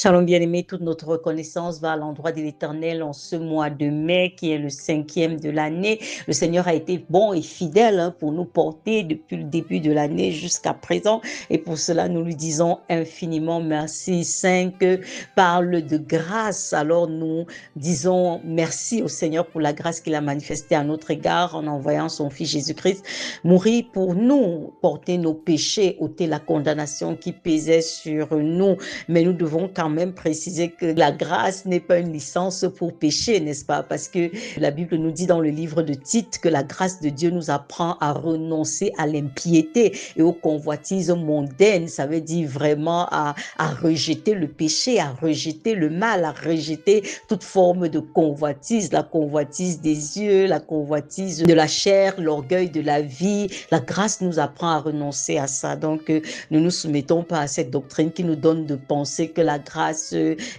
Shalom bien-aimé, toute notre reconnaissance va à l'endroit de l'Éternel en ce mois de mai qui est le 5e de l'année. Le Seigneur a été bon et fidèle pour nous porter depuis le début de l'année jusqu'à présent et pour cela nous lui disons infiniment merci. 5 parle de grâce, alors nous disons merci au Seigneur pour la grâce qu'il a manifestée à notre égard en envoyant son Fils Jésus-Christ mourir pour nous, porter nos péchés, ôter la condamnation qui pesait sur nous. Mais nous devons quand même préciser que la grâce n'est pas une licence pour pécher, n'est-ce pas? Parce que la Bible nous dit dans le livre de Tite que la grâce de Dieu nous apprend à renoncer à l'impiété et aux convoitises mondaines. Ça veut dire vraiment à rejeter le péché, à rejeter le mal, à rejeter toute forme de convoitise, la convoitise des yeux, la convoitise de la chair, l'orgueil de la vie. La grâce nous apprend à renoncer à ça. Donc, ne nous soumettons pas à cette doctrine qui nous donne de penser que la grâce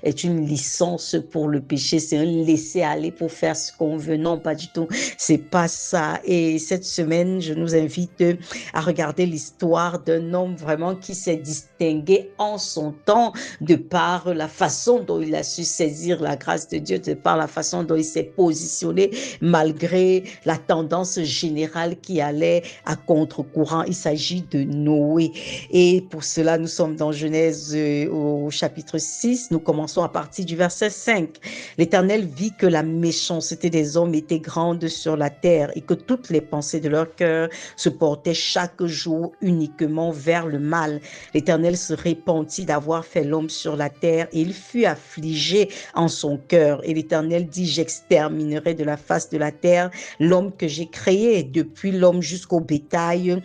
est une licence pour le péché, c'est un laisser-aller pour faire ce qu'on veut. Non, pas du tout. C'est pas ça. Et cette semaine, je nous invite à regarder l'histoire d'un homme vraiment qui s'est distingué en son temps de par la façon dont il a su saisir la grâce de Dieu, de par la façon dont il s'est positionné malgré la tendance générale qui allait à contre-courant. Il s'agit de Noé. Et pour cela, nous sommes dans Genèse au chapitre 6. Nous commençons à partir du verset 5. L'Éternel vit que la méchanceté des hommes était grande sur la terre et que toutes les pensées de leur cœur se portaient chaque jour uniquement vers le mal. L'Éternel se repentit d'avoir fait l'homme sur la terre et il fut affligé en son cœur. Et l'Éternel dit, j'exterminerai de la face de la terre l'homme que j'ai créé, depuis l'homme jusqu'au bétail,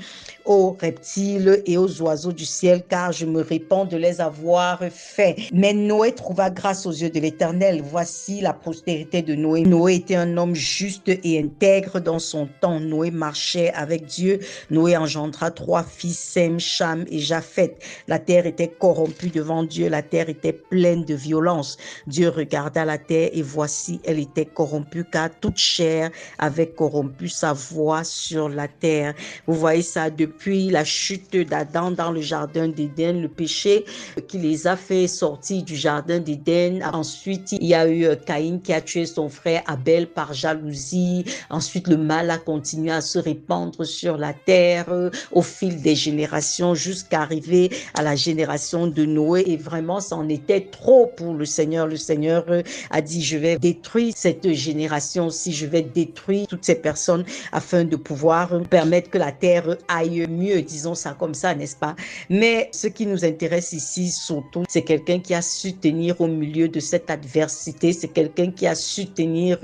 aux reptiles et aux oiseaux du ciel, car je me répands de les avoir faits. Mais Noé trouva grâce aux yeux de l'Éternel. Voici la postérité de Noé. Noé était un homme juste et intègre dans son temps. Noé marchait avec Dieu. Noé engendra 3 fils, Sem, Cham et Japheth. La terre était corrompue devant Dieu. La terre était pleine de violence. Dieu regarda la terre et voici, elle était corrompue, car toute chair avait corrompu sa voix sur la terre. Vous voyez ça depuis la chute d'Adam dans le jardin d'Éden, le péché qui les a fait sortir du jardin d'Éden. Ensuite, il y a eu Caïn qui a tué son frère Abel par jalousie. Ensuite, le mal a continué à se répandre sur la terre au fil des générations jusqu'à arriver à la génération de Noé. Et vraiment, c'en était trop pour le Seigneur. Le Seigneur a dit, je vais détruire cette génération-ci, je vais détruire toutes ces personnes afin de pouvoir permettre que la terre aille mieux, disons ça comme ça, n'est-ce pas? Mais ce qui nous intéresse ici, surtout, c'est quelqu'un qui a su tenir au milieu de cette adversité, c'est quelqu'un qui a su tenir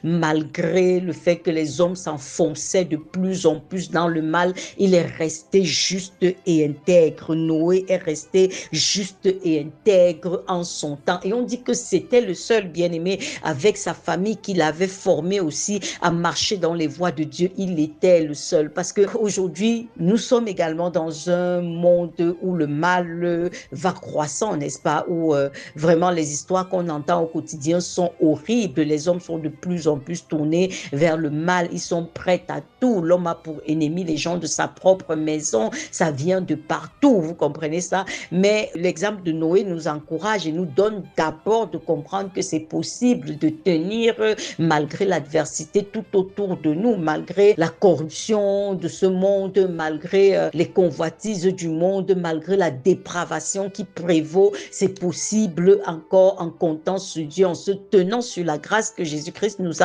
malgré le fait que les hommes s'enfonçaient de plus en plus dans le mal. Il est resté juste et intègre. Noé est resté juste et intègre en son temps. Et on dit que c'était le seul bien-aimé avec sa famille qu'il avait formé aussi à marcher dans les voies de Dieu. Il était le seul. Parce qu'aujourd'hui, nous sommes également dans un monde où le mal va croissant, n'est-ce pas? Où vraiment les histoires qu'on entend au quotidien sont horribles. Les hommes sont de plus en plus tournés vers le mal. Ils sont prêts à tout. L'homme a pour ennemi les gens de sa propre maison. Ça vient de partout, vous comprenez ça? Mais l'exemple de Noé nous encourage et nous donne d'abord de comprendre que c'est possible de tenir malgré l'adversité tout autour de nous, malgré la corruption de ce monde, malgré les convoitises du monde, malgré la dépravation qui prévaut. C'est possible encore en comptant sur Dieu, en se tenant sur la grâce que Jésus-Christ nous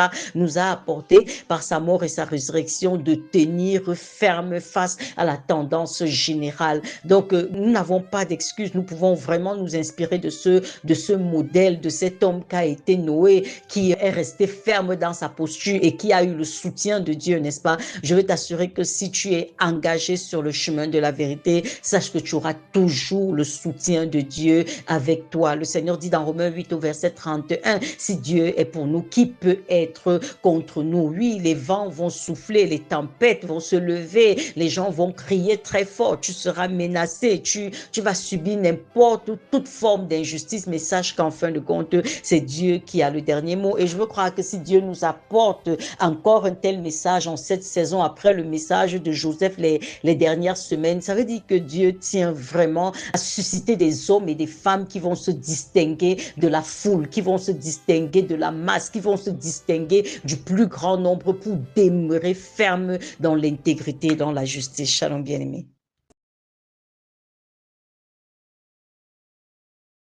a apportée par sa mort et sa résurrection, de tenir ferme face à la tendance générale. Donc, nous n'avons pas d'excuses. Nous pouvons vraiment nous inspirer de ce modèle, de cet homme qu'a été Noé, qui est resté ferme dans sa posture et qui a eu le soutien de Dieu, n'est-ce pas? Je veux t'assurer que si tu es engagé sur le chemin de la vérité, sache que tu auras toujours le soutien de Dieu avec toi. Le Seigneur dit dans Romains 8 au verset 31, si Dieu est pour nous, qui peut être contre nous? Oui, les vents vont souffler, les tempêtes vont se lever, les gens vont crier très fort, tu seras menacé, tu vas subir n'importe toute forme d'injustice, mais sache qu'en fin de compte, c'est Dieu qui a le dernier mot. Et je veux croire que si Dieu nous apporte encore un tel message en cette saison, après le message de Joseph les dernières semaines, ça veut dire que Dieu tient vraiment à susciter des hommes et des femmes qui qui vont se distinguer de la foule, qui vont se distinguer de la masse, qui vont se distinguer du plus grand nombre pour demeurer fermes dans l'intégrité et dans la justice. Shalom, bien-aimés.